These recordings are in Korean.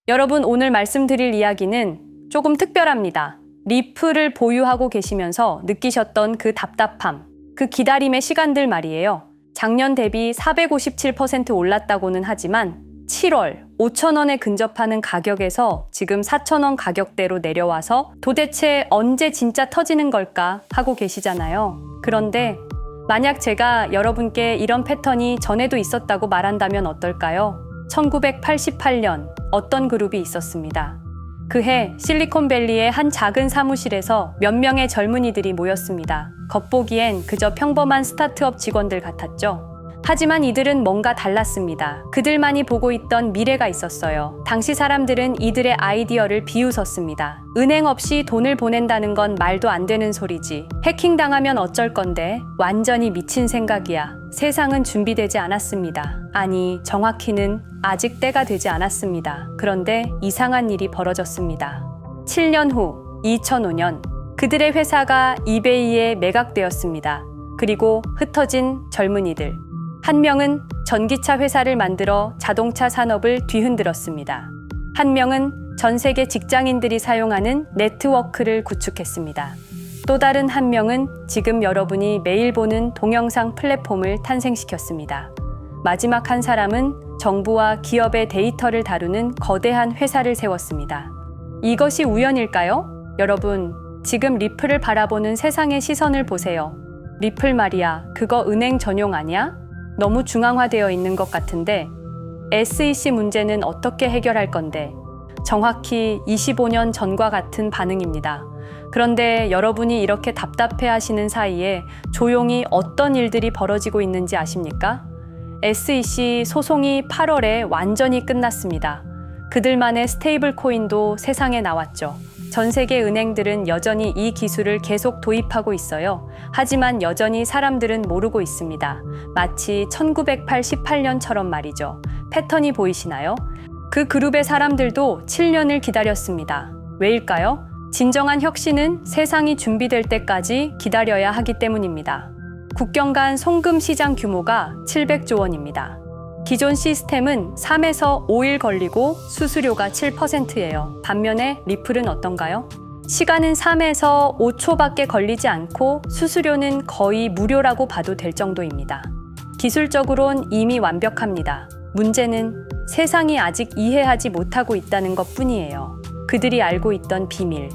여러분, 오늘 말씀드릴 이야기는 조금 특별합니다. 리플을 보유하고 계시면서 느끼셨던 그 답답함, 그 기다림의 시간들 말이에요. 작년 대비 457% 올랐다고는 하지만 7월 5,000원에 근접하는 가격에서 지금 4,000원 가격대로 내려와서 도대체 언제 진짜 터지는 걸까 하고 계시잖아요. 그런데 만약 제가 여러분께 이런 패턴이 전에도 있었다고 말한다면 어떨까요? 1988년 어떤 그룹이 있었습니다. 그해 실리콘밸리의 한 작은 사무실에서 몇 명의 젊은이들이 모였습니다. 겉보기엔 그저 평범한 스타트업 직원들 같았죠. 하지만 이들은 뭔가 달랐습니다. 그들만이 보고 있던 미래가 있었어요. 당시 사람들은 이들의 아이디어를 비웃었습니다. 은행 없이 돈을 보낸다는 건 말도 안 되는 소리지. 해킹당하면 어쩔 건데? 완전히 미친 생각이야. 세상은 준비되지 않았습니다. 아니, 정확히는 아직 때가 되지 않았습니다. 그런데 이상한 일이 벌어졌습니다. 7년 후 2005년 그들의 회사가 이베이에 매각되었습니다. 그리고 흩어진 젊은이들. 한 명은 전기차 회사를 만들어 자동차 산업을 뒤흔들었습니다. 한 명은 전 세계 직장인들이 사용하는 네트워크를 구축했습니다. 또 다른 한 명은 지금 여러분이 매일 보는 동영상 플랫폼을 탄생시켰습니다. 마지막 한 사람은 정부와 기업의 데이터를 다루는 거대한 회사를 세웠습니다. 이것이 우연일까요? 여러분, 지금 리플을 바라보는 세상의 시선을 보세요. 리플 말이야, 그거 은행 전용 아니야? 너무 중앙화되어 있는 것 같은데 SEC 문제는 어떻게 해결할 건데? 정확히 25년 전과 같은 반응입니다. 그런데 여러분이 이렇게 답답해 하시는 사이에 조용히 어떤 일들이 벌어지고 있는지 아십니까? SEC 소송이 8월에 완전히 끝났습니다. 그들만의 스테이블 코인도 세상에 나왔죠. 전 세계 은행들은 여전히 이 기술을 계속 도입하고 있어요. 하지만 여전히 사람들은 모르고 있습니다. 마치 1988년처럼 말이죠. 패턴이 보이시나요? 그 그룹의 사람들도 7년을 기다렸습니다. 왜일까요? 진정한 혁신은 세상이 준비될 때까지 기다려야 하기 때문입니다. 국경 간 송금 시장 규모가 700조 원입니다. 기존 시스템은 3에서 5일 걸리고 수수료가 7%예요. 반면에 리플은 어떤가요? 시간은 3에서 5초밖에 걸리지 않고 수수료는 거의 무료라고 봐도 될 정도입니다. 기술적으론 이미 완벽합니다. 문제는 세상이 아직 이해하지 못하고 있다는 것뿐이에요. 그들이 알고 있던 비밀.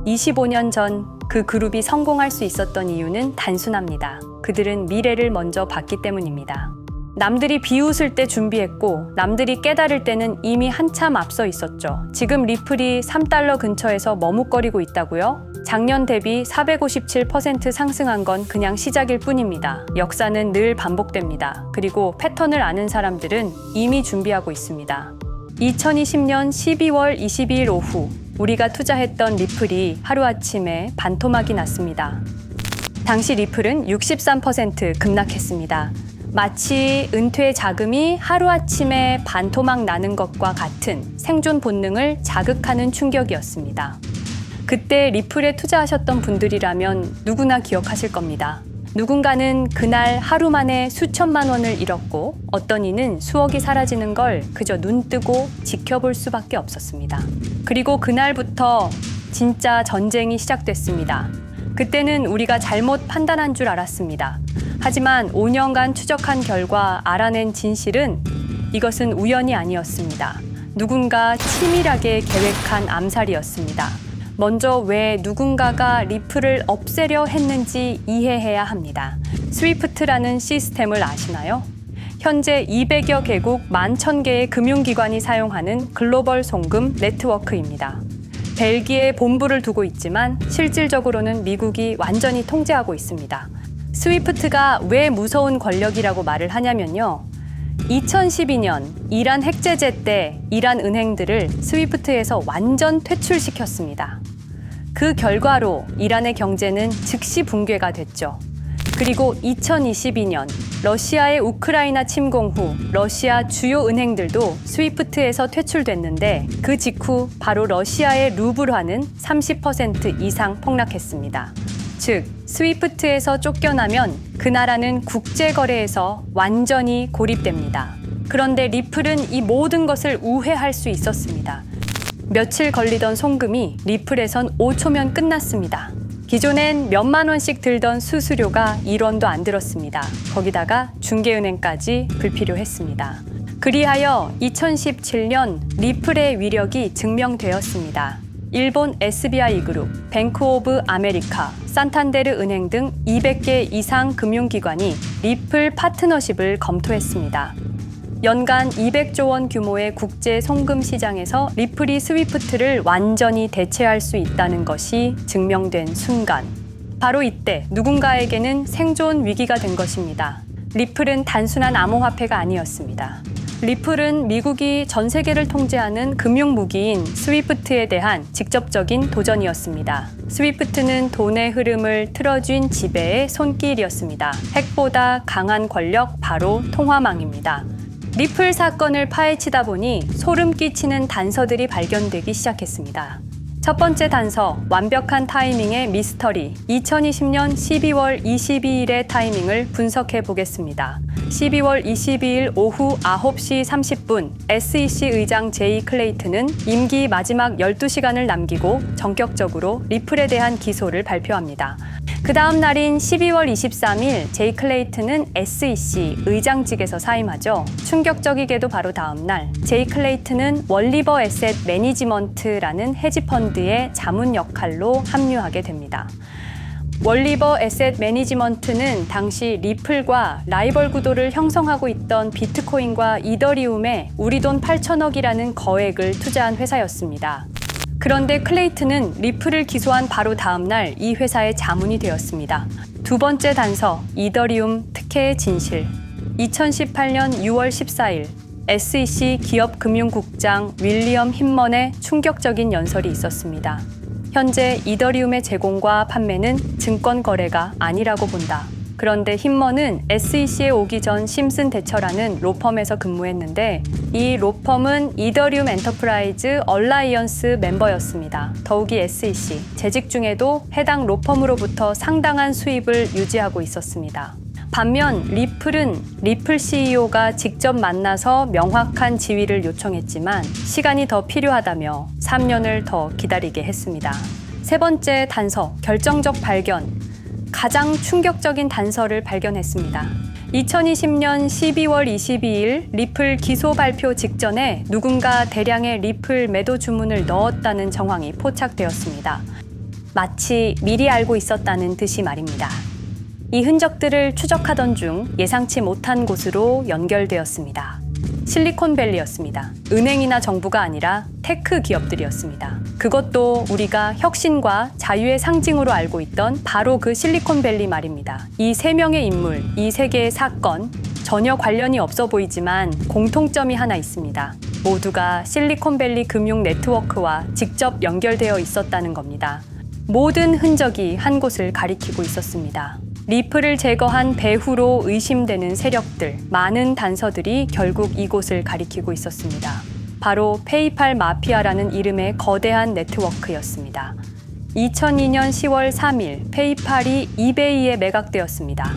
25년 전 그 그룹이 성공할 수 있었던 이유는 단순합니다. 그들은 미래를 먼저 봤기 때문입니다. 남들이 비웃을 때 준비했고 남들이 깨달을 때는 이미 한참 앞서 있었죠. 지금 리플이 3달러 근처에서 머뭇거리고 있다고요? 작년 대비 457% 상승한 건 그냥 시작일 뿐입니다. 역사는 늘 반복됩니다. 그리고 패턴을 아는 사람들은 이미 준비하고 있습니다. 2020년 12월 22일 오후 우리가 투자했던 리플이 하루아침에 반토막이 났습니다. 당시 리플은 63% 급락했습니다. 마치 은퇴 자금이 하루아침에 반토막 나는 것과 같은 생존 본능을 자극하는 충격이었습니다. 그때 리플에 투자하셨던 분들이라면 누구나 기억하실 겁니다. 누군가는 그날 하루 만에 수천만 원을 잃었고 어떤 이는 수억이 사라지는 걸 그저 눈 뜨고 지켜볼 수밖에 없었습니다. 그리고 그날부터 진짜 전쟁이 시작됐습니다. 그때는 우리가 잘못 판단한 줄 알았습니다. 하지만 5년간 추적한 결과 알아낸 진실은 이것은 우연이 아니었습니다. 누군가 치밀하게 계획한 암살이었습니다. 먼저 왜 누군가가 리플을 없애려 했는지 이해해야 합니다. 스위프트라는 시스템을 아시나요? 현재 200여 개국 11,000개의 금융기관이 사용하는 글로벌 송금 네트워크입니다. 벨기에에 본부를 두고 있지만 실질적으로는 미국이 완전히 통제하고 있습니다. 스위프트가 왜 무서운 권력이라고 말을 하냐면요. 2012년 이란 핵제재 때 이란 은행들을 스위프트에서 완전 퇴출시켰습니다. 그 결과로 이란의 경제는 즉시 붕괴가 됐죠. 그리고 2022년 러시아의 우크라이나 침공 후 러시아 주요 은행들도 스위프트에서 퇴출됐는데 그 직후 바로 러시아의 루블화는 30% 이상 폭락했습니다. 즉, 스위프트에서 쫓겨나면 그 나라는 국제거래에서 완전히 고립됩니다. 그런데 리플은 이 모든 것을 우회할 수 있었습니다. 며칠 걸리던 송금이 리플에선 5초면 끝났습니다. 기존엔 몇만 원씩 들던 수수료가 1원도 안 들었습니다. 거기다가 중개은행까지 불필요했습니다. 그리하여 2017년 리플의 위력이 증명되었습니다. 일본 SBI 그룹, 뱅크 오브 아메리카, 산탄데르 은행 등 200개 이상 금융기관이 리플 파트너십을 검토했습니다. 연간 200조 원 규모의 국제 송금 시장에서 리플이 스위프트를 완전히 대체할 수 있다는 것이 증명된 순간, 바로 이때 누군가에게는 생존 위기가 된 것입니다. 리플은 단순한 암호화폐가 아니었습니다. 리플은 미국이 전 세계를 통제하는 금융 무기인 스위프트에 대한 직접적인 도전이었습니다. 스위프트는 돈의 흐름을 틀어쥔 지배의 손길이었습니다. 핵보다 강한 권력, 바로 통화망입니다. 리플 사건을 파헤치다 보니 소름 끼치는 단서들이 발견되기 시작했습니다. 첫 번째 단서, 완벽한 타이밍의 미스터리. 2020년 12월 22일의 타이밍을 분석해 보겠습니다. 12월 22일 오후 9시 30분, SEC 의장 제이 클레이튼은 임기 마지막 12시간을 남기고 전격적으로 리플에 대한 기소를 발표합니다. 그 다음 날인 12월 23일, 제이 클레이튼은 SEC 의장직에서 사임하죠. 충격적이게도 바로 다음 날, 제이 클레이튼은 월리버 에셋 매니지먼트라는 헤지펀드의 자문 역할로 합류하게 됩니다. 월리버 에셋 매니지먼트는 당시 리플과 라이벌 구도를 형성하고 있던 비트코인과 이더리움에 우리 돈 8천억이라는 거액을 투자한 회사였습니다. 그런데 클레이튼은 리플을 기소한 바로 다음 날 이 회사의 자문이 되었습니다. 두 번째 단서, 이더리움 특혜의 진실. 2018년 6월 14일, SEC 기업금융국장 윌리엄 힘먼의 충격적인 연설이 있었습니다. 현재 이더리움의 제공과 판매는 증권 거래가 아니라고 본다. 그런데 힘먼은 SEC에 오기 전 심슨 대처라는 로펌에서 근무했는데 이 로펌은 이더리움 엔터프라이즈 얼라이언스 멤버였습니다. 더욱이 SEC, 재직 중에도 해당 로펌으로부터 상당한 수입을 유지하고 있었습니다. 반면 리플은 리플 CEO가 직접 만나서 명확한 지위를 요청했지만 시간이 더 필요하다며 3년을 더 기다리게 했습니다. 세 번째 단서, 결정적 발견. 가장 충격적인 단서를 발견했습니다. 2020년 12월 22일 리플 기소 발표 직전에 누군가 대량의 리플 매도 주문을 넣었다는 정황이 포착되었습니다. 마치 미리 알고 있었다는 듯이 말입니다. 이 흔적들을 추적하던 중 예상치 못한 곳으로 연결되었습니다. 실리콘밸리였습니다. 은행이나 정부가 아니라 테크 기업들이었습니다. 그것도 우리가 혁신과 자유의 상징으로 알고 있던 바로 그 실리콘밸리 말입니다. 이 세 명의 인물, 이 세 개의 사건, 전혀 관련이 없어 보이지만 공통점이 하나 있습니다. 모두가 실리콘밸리 금융 네트워크와 직접 연결되어 있었다는 겁니다. 모든 흔적이 한 곳을 가리키고 있었습니다. 리플을 제거한 배후로 의심되는 세력들, 많은 단서들이 결국 이곳을 가리키고 있었습니다. 바로 페이팔 마피아라는 이름의 거대한 네트워크였습니다. 2002년 10월 3일 페이팔이 이베이에 매각되었습니다.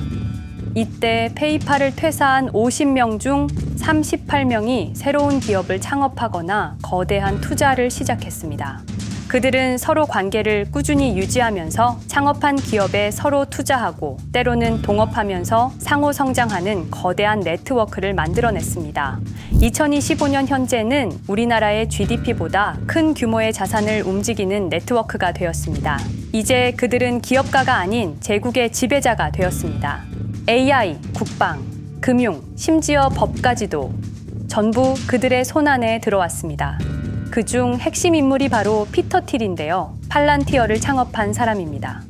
이때 페이팔을 퇴사한 50명 중 38명이 새로운 기업을 창업하거나 거대한 투자를 시작했습니다. 그들은 서로 관계를 꾸준히 유지하면서 창업한 기업에 서로 투자하고 때로는 동업하면서 상호 성장하는 거대한 네트워크를 만들어냈습니다. 2025년 현재는 우리나라의 GDP보다 큰 규모의 자산을 움직이는 네트워크가 되었습니다. 이제 그들은 기업가가 아닌 제국의 지배자가 되었습니다. AI, 국방, 금융, 심지어 법까지도 전부 그들의 손안에 들어왔습니다. 그중 핵심 인물이 바로 피터 틸인데요. 팔란티어를 창업한 사람입니다.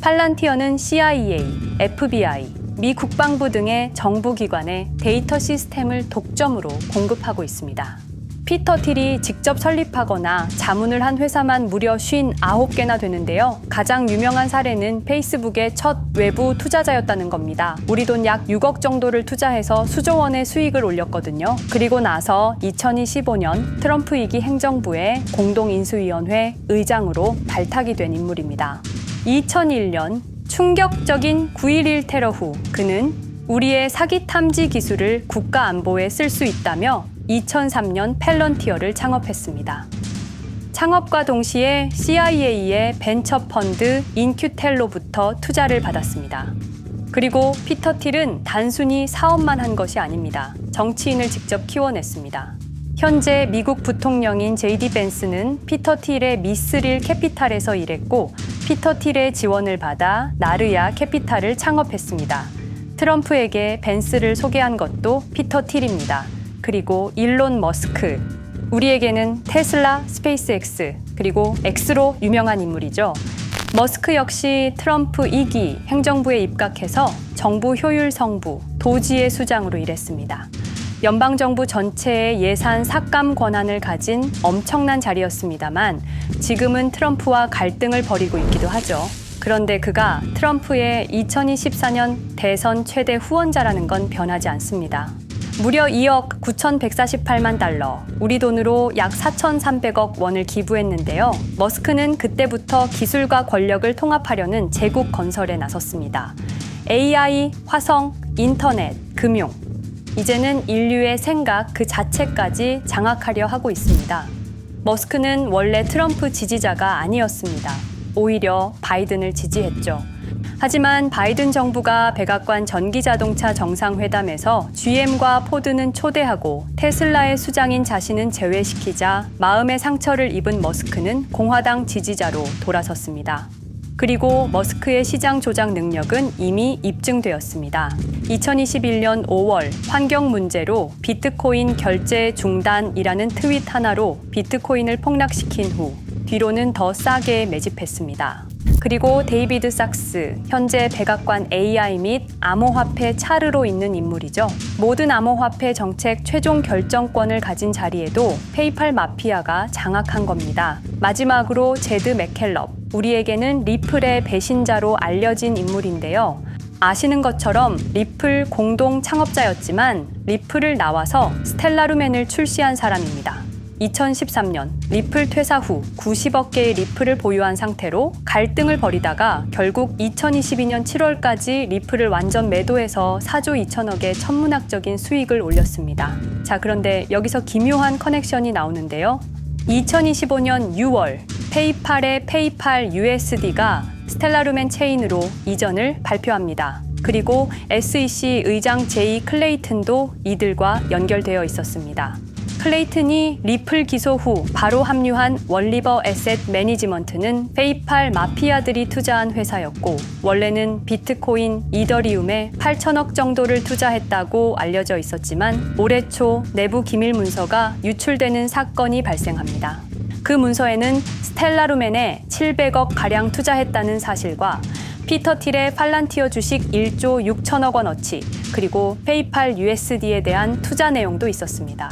팔란티어는 CIA, FBI, 미 국방부 등의 정부기관에 데이터 시스템을 독점으로 공급하고 있습니다. 피터 틸이 직접 설립하거나 자문을 한 회사만 무려 59개나 되는데요. 가장 유명한 사례는 페이스북의 첫 외부 투자자였다는 겁니다. 우리 돈 약 6억 정도를 투자해서 수조 원의 수익을 올렸거든요. 그리고 나서 2025년 트럼프 2기 행정부의 공동인수위원회 의장으로 발탁이 된 인물입니다. 2001년 충격적인 9.11 테러 후 그는 우리의 사기 탐지 기술을 국가 안보에 쓸 수 있다며 2003년 펠런티어를 창업했습니다. 창업과 동시에 CIA의 벤처 펀드 인큐텔로부터 투자를 받았습니다. 그리고 피터 틸은 단순히 사업만 한 것이 아닙니다. 정치인을 직접 키워냈습니다. 현재 미국 부통령인 JD 벤스는 피터 틸의 미스릴 캐피탈에서 일했고 피터 틸의 지원을 받아 나르야 캐피탈을 창업했습니다. 트럼프에게 벤스를 소개한 것도 피터 틸입니다. 그리고 일론 머스크, 우리에게는 테슬라, 스페이스X, 그리고 X로 유명한 인물이죠. 머스크 역시 트럼프 2기 행정부에 입각해서 정부 효율 성부, 도지의 수장으로 일했습니다. 연방정부 전체의 예산 삭감 권한을 가진 엄청난 자리였습니다만 지금은 트럼프와 갈등을 벌이고 있기도 하죠. 그런데 그가 트럼프의 2024년 대선 최대 후원자라는 건 변하지 않습니다. 무려 2억 9,148만 달러, 우리 돈으로 약 4,300억 원을 기부했는데요. 머스크는 그때부터 기술과 권력을 통합하려는 제국 건설에 나섰습니다. AI, 화성, 인터넷, 금융, 이제는 인류의 생각 그 자체까지 장악하려 하고 있습니다. 머스크는 원래 트럼프 지지자가 아니었습니다. 오히려 바이든을 지지했죠. 하지만 바이든 정부가 백악관 전기자동차 정상회담에서 GM과 포드는 초대하고 테슬라의 수장인 자신은 제외시키자 마음의 상처를 입은 머스크는 공화당 지지자로 돌아섰습니다. 그리고 머스크의 시장 조작 능력은 이미 입증되었습니다. 2021년 5월 환경 문제로 비트코인 결제 중단이라는 트윗 하나로 비트코인을 폭락시킨 후 뒤로는 더 싸게 매집했습니다. 그리고 데이비드 sak스, 현재 백악관 AI 및 암호화폐 차르로 있는 인물이죠. 모든 암호화폐 정책 최종 결정권을 가진 자리에도 페이팔 마피아가 장악한 겁니다. 마지막으로 제드 맥켈럽, 우리에게는 리플의 배신자로 알려진 인물인데요. 아시는 것처럼 리플 공동 창업자였지만 리플을 나와서 스텔라루멘을 출시한 사람입니다. 2013년 리플 퇴사 후 90억 개의 리플을 보유한 상태로 갈등을 벌이다가 결국 2022년 7월까지 리플을 완전 매도해서 4조 2천억의 천문학적인 수익을 올렸습니다. 자, 그런데 여기서 기묘한 커넥션이 나오는데요. 2025년 6월 페이팔의 페이팔 USD가 스텔라루멘 체인으로 이전을 발표합니다. 그리고 SEC 의장 제이 클레이튼도 이들과 연결되어 있었습니다. 클레이튼이 리플 기소 후 바로 합류한 월리버 에셋 매니지먼트는 페이팔 마피아들이 투자한 회사였고 원래는 비트코인, 이더리움에 8천억 정도를 투자했다고 알려져 있었지만 올해 초 내부 기밀 문서가 유출되는 사건이 발생합니다. 그 문서에는 스텔라루멘에 700억 가량 투자했다는 사실과 피터 틸의 팔란티어 주식 1조 6천억 원어치, 그리고 페이팔 USD에 대한 투자 내용도 있었습니다.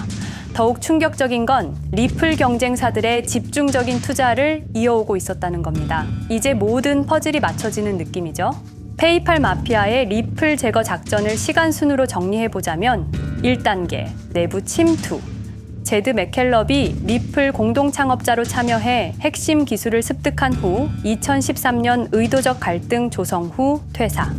더욱 충격적인 건 리플 경쟁사들의 집중적인 투자를 이어오고 있었다는 겁니다. 이제 모든 퍼즐이 맞춰지는 느낌이죠. 페이팔 마피아의 리플 제거 작전을 시간 순으로 정리해보자면 1단계, 내부 침투. 제드 맥켈럽이 리플 공동 창업자로 참여해 핵심 기술을 습득한 후 2013년 의도적 갈등 조성 후 퇴사.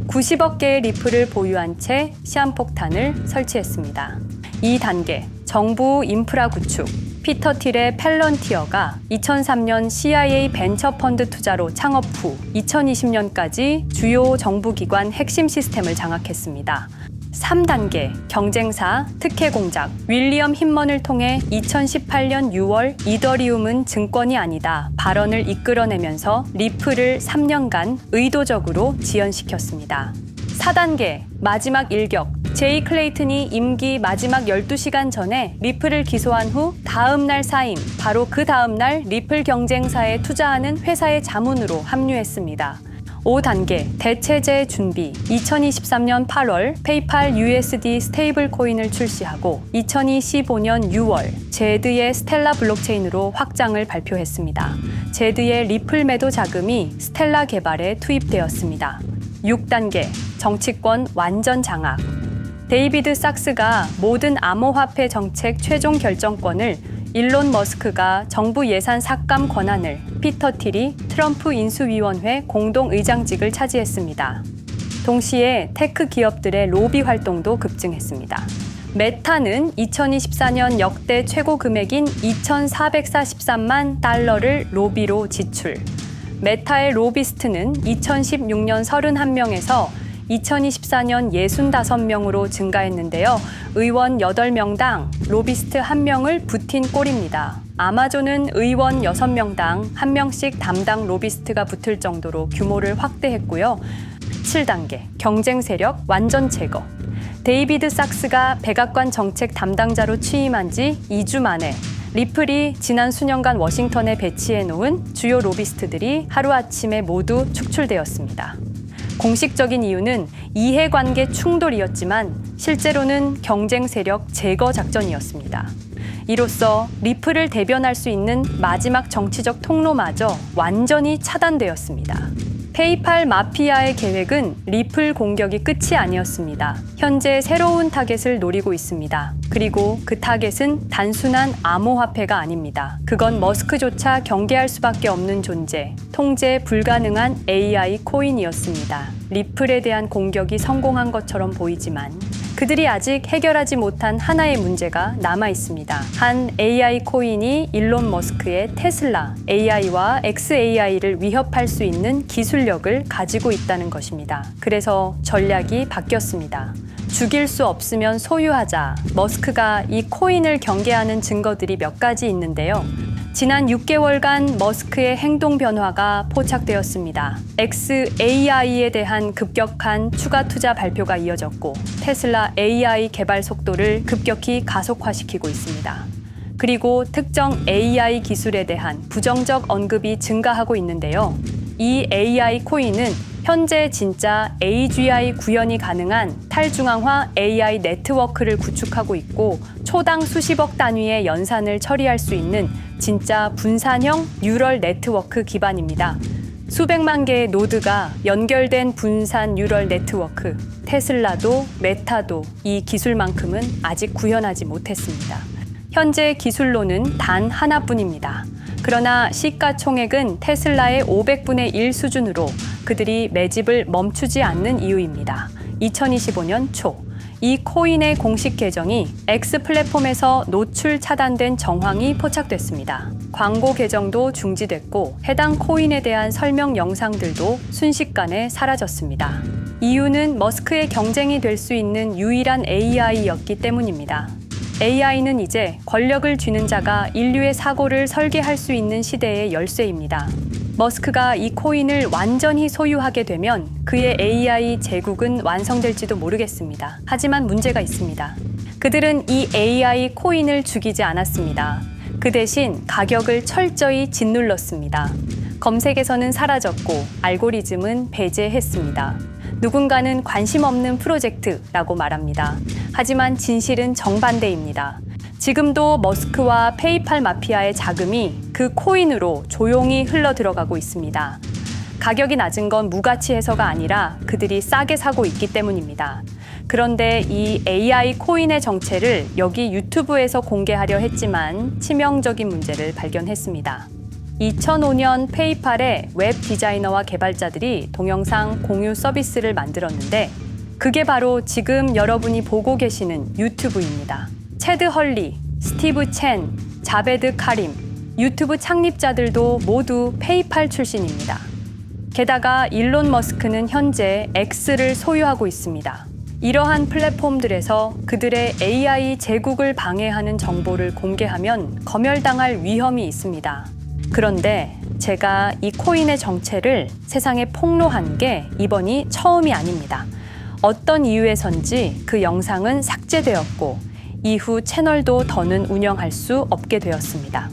90억 개의 리플을 보유한 채 시한폭탄을 설치했습니다. 2단계, 정부 인프라 구축. 피터 틸의 펠런티어가 2003년 CIA 벤처 펀드 투자로 창업 후 2020년까지 주요 정부기관 핵심 시스템을 장악했습니다. 3단계, 경쟁사, 특혜 공작. 윌리엄 힌먼을 통해 2018년 6월 이더리움은 증권이 아니다 발언을 이끌어내면서 리플을 3년간 의도적으로 지연시켰습니다. 4단계, 마지막 일격. 제이 클레이튼이 임기 마지막 12시간 전에 리플을 기소한 후 다음 날 사임, 바로 그 다음 날 리플 경쟁사에 투자하는 회사의 자문으로 합류했습니다. 5단계, 대체제 준비. 2023년 8월 페이팔 USD 스테이블 코인을 출시하고 2025년 6월 제드의 스텔라 블록체인으로 확장을 발표했습니다. 제드의 리플 매도 자금이 스텔라 개발에 투입되었습니다. 6단계, 정치권 완전 장악. 데이비드 sak스가 모든 암호화폐 정책 최종 결정권을, 일론 머스크가 정부 예산 삭감 권한을, 피터 틸이 트럼프 인수위원회 공동의장직을 차지했습니다. 동시에 테크 기업들의 로비 활동도 급증했습니다. 메타는 2024년 역대 최고 금액인 2,443만 달러를 로비로 지출. 메타의 로비스트는 2016년 31명에서 2024년 65명으로 증가했는데요. 의원 8명당 로비스트 1명을 붙인 꼴입니다. 아마존은 의원 6명당 1명씩 담당 로비스트가 붙을 정도로 규모를 확대했고요. 7단계 경쟁 세력 완전 제거. 데이비드 sak스가 백악관 정책 담당자로 취임한 지 2주 만에 리플이 지난 수년간 워싱턴에 배치해 놓은 주요 로비스트들이 하루아침에 모두 축출되었습니다. 공식적인 이유는 이해관계 충돌이었지만 실제로는 경쟁 세력 제거 작전이었습니다. 이로써 리플을 대변할 수 있는 마지막 정치적 통로마저 완전히 차단되었습니다. 페이팔 마피아의 계획은 리플 공격이 끝이 아니었습니다. 현재 새로운 타겟을 노리고 있습니다. 그리고 그 타겟은 단순한 암호화폐가 아닙니다. 그건 머스크조차 경계할 수밖에 없는 존재, 통제 불가능한 AI 코인이었습니다. 리플에 대한 공격이 성공한 것처럼 보이지만 그들이 아직 해결하지 못한 하나의 문제가 남아 있습니다. 한 AI 코인이 일론 머스크의 테슬라 AI와 XAI를 위협할 수 있는 기술력을 가지고 있다는 것입니다. 그래서 전략이 바뀌었습니다. 죽일 수 없으면 소유하자. 머스크가 이 코인을 경계하는 증거들이 몇 가지 있는데요. 지난 6개월간 머스크의 행동 변화가 포착되었습니다. XAI에 대한 급격한 추가 투자 발표가 이어졌고 테슬라 AI 개발 속도를 급격히 가속화시키고 있습니다. 그리고 특정 AI 기술에 대한 부정적 언급이 증가하고 있는데요. 이 AI 코인은 현재 진짜 AGI 구현이 가능한 탈중앙화 AI 네트워크를 구축하고 있고 초당 수십억 단위의 연산을 처리할 수 있는 진짜 분산형 뉴럴 네트워크 기반입니다. 수백만 개의 노드가 연결된 분산 뉴럴 네트워크, 테슬라도 메타도 이 기술만큼은 아직 구현하지 못했습니다. 현재 기술로는 단 하나뿐입니다. 그러나 시가총액은 테슬라의 500분의 1 수준으로 그들이 매집을 멈추지 않는 이유입니다. 2025년 초, 이 코인의 공식 계정이 X 플랫폼에서 노출 차단된 정황이 포착됐습니다. 광고 계정도 중지됐고 해당 코인에 대한 설명 영상들도 순식간에 사라졌습니다. 이유는 머스크의 경쟁이 될 수 있는 유일한 AI였기 때문입니다. AI는 이제 권력을 쥐는 자가 인류의 사고를 설계할 수 있는 시대의 열쇠입니다. 머스크가 이 코인을 완전히 소유하게 되면 그의 AI 제국은 완성될지도 모르겠습니다. 하지만 문제가 있습니다. 그들은 이 AI 코인을 죽이지 않았습니다. 그 대신 가격을 철저히 짓눌렀습니다. 검색에서는 사라졌고 알고리즘은 배제했습니다. 누군가는 관심 없는 프로젝트라고 말합니다. 하지만 진실은 정반대입니다. 지금도 머스크와 페이팔 마피아의 자금이 그 코인으로 조용히 흘러 들어가고 있습니다. 가격이 낮은 건 무가치해서가 아니라 그들이 싸게 사고 있기 때문입니다. 그런데 이 AI 코인의 정체를 여기 유튜브에서 공개하려 했지만 치명적인 문제를 발견했습니다. 2005년 페이팔의 웹 디자이너와 개발자들이 동영상 공유 서비스를 만들었는데 그게 바로 지금 여러분이 보고 계시는 유튜브입니다. 체드 헐리, 스티브 첸, 자베드 카림, 유튜브 창립자들도 모두 페이팔 출신입니다. 게다가 일론 머스크는 현재 X를 소유하고 있습니다. 이러한 플랫폼들에서 그들의 AI 제국을 방해하는 정보를 공개하면 검열당할 위험이 있습니다. 그런데 제가 이 코인의 정체를 세상에 폭로한 게 이번이 처음이 아닙니다. 어떤 이유에선지 그 영상은 삭제되었고 이후 채널도 더는 운영할 수 없게 되었습니다.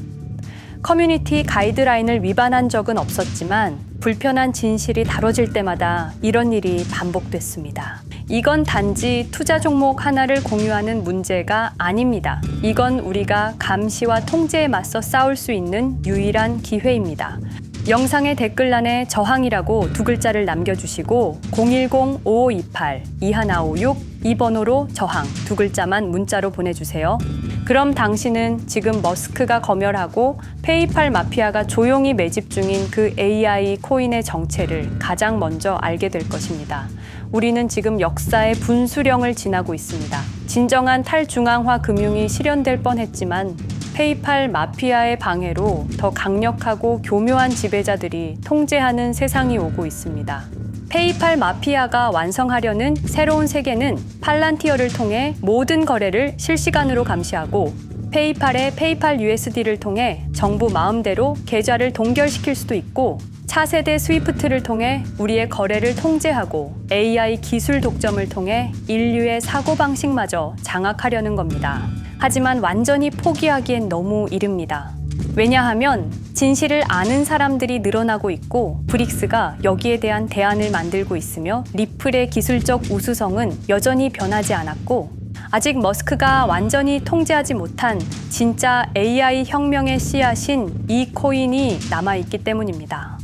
커뮤니티 가이드라인을 위반한 적은 없었지만 불편한 진실이 다뤄질 때마다 이런 일이 반복됐습니다. 이건 단지 투자 종목 하나를 공유하는 문제가 아닙니다. 이건 우리가 감시와 통제에 맞서 싸울 수 있는 유일한 기회입니다. 영상의 댓글란에 저항이라고 2글자를 남겨주시고 010-5528-2156 이 번호로 저항 2글자만 문자로 보내주세요. 그럼 당신은 지금 머스크가 검열하고 페이팔 마피아가 조용히 매집 중인 그 AI 코인의 정체를 가장 먼저 알게 될 것입니다. 우리는 지금 역사의 분수령을 지나고 있습니다. 진정한 탈중앙화 금융이 실현될 뻔했지만 페이팔 마피아의 방해로 더 강력하고 교묘한 지배자들이 통제하는 세상이 오고 있습니다. 페이팔 마피아가 완성하려는 새로운 세계는 팔란티어를 통해 모든 거래를 실시간으로 감시하고 페이팔의 페이팔 USD를 통해 정부 마음대로 계좌를 동결시킬 수도 있고 차세대 스위프트를 통해 우리의 거래를 통제하고 AI 기술 독점을 통해 인류의 사고방식마저 장악하려는 겁니다. 하지만 완전히 포기하기엔 너무 이릅니다. 왜냐하면 진실을 아는 사람들이 늘어나고 있고 브릭스가 여기에 대한 대안을 만들고 있으며 리플의 기술적 우수성은 여전히 변하지 않았고 아직 머스크가 완전히 통제하지 못한 진짜 AI 혁명의 씨앗인 이 코인이 남아있기 때문입니다.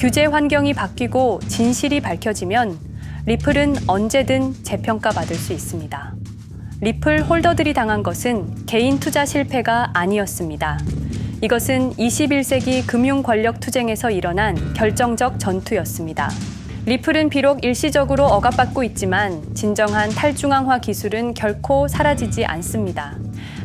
규제 환경이 바뀌고 진실이 밝혀지면 리플은 언제든 재평가받을 수 있습니다. 리플 홀더들이 당한 것은 개인 투자 실패가 아니었습니다. 이것은 21세기 금융 권력 투쟁에서 일어난 결정적 전투였습니다. 리플은 비록 일시적으로 억압받고 있지만 진정한 탈중앙화 기술은 결코 사라지지 않습니다.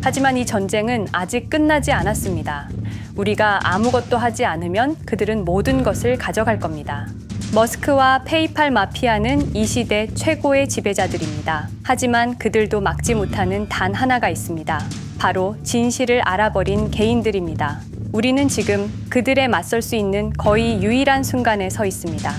하지만 이 전쟁은 아직 끝나지 않았습니다. 우리가 아무것도 하지 않으면 그들은 모든 것을 가져갈 겁니다. 머스크와 페이팔 마피아는 이 시대 최고의 지배자들입니다. 하지만 그들도 막지 못하는 단 하나가 있습니다. 바로 진실을 알아버린 개인들입니다. 우리는 지금 그들에 맞설 수 있는 거의 유일한 순간에 서 있습니다.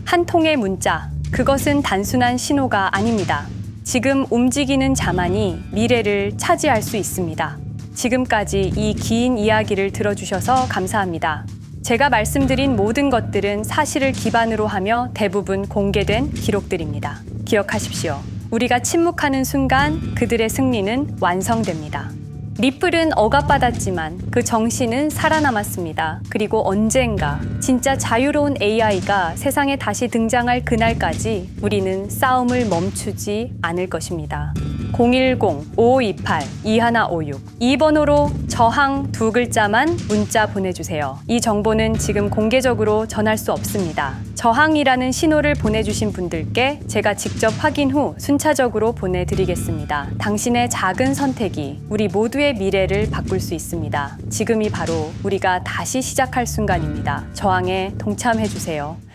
한 통의 문자, 그것은 단순한 신호가 아닙니다. 지금 움직이는 자만이 미래를 차지할 수 있습니다. 지금까지 이 긴 이야기를 들어주셔서 감사합니다. 제가 말씀드린 모든 것들은 사실을 기반으로 하며 대부분 공개된 기록들입니다. 기억하십시오. 우리가 침묵하는 순간 그들의 승리는 완성됩니다. 리플은 억압받았지만 그 정신은 살아남았습니다. 그리고 언젠가 진짜 자유로운 AI가 세상에 다시 등장할 그날까지 우리는 싸움을 멈추지 않을 것입니다. 010-5528-2156 이 번호로 저항 두 글자만 문자 보내주세요. 이 정보는 지금 공개적으로 전할 수 없습니다. 저항이라는 신호를 보내주신 분들께 제가 직접 확인 후 순차적으로 보내드리겠습니다. 당신의 작은 선택이 우리 모두의 미래를 바꿀 수 있습니다. 지금이 바로 우리가 다시 시작할 순간입니다. 저항에 동참해주세요.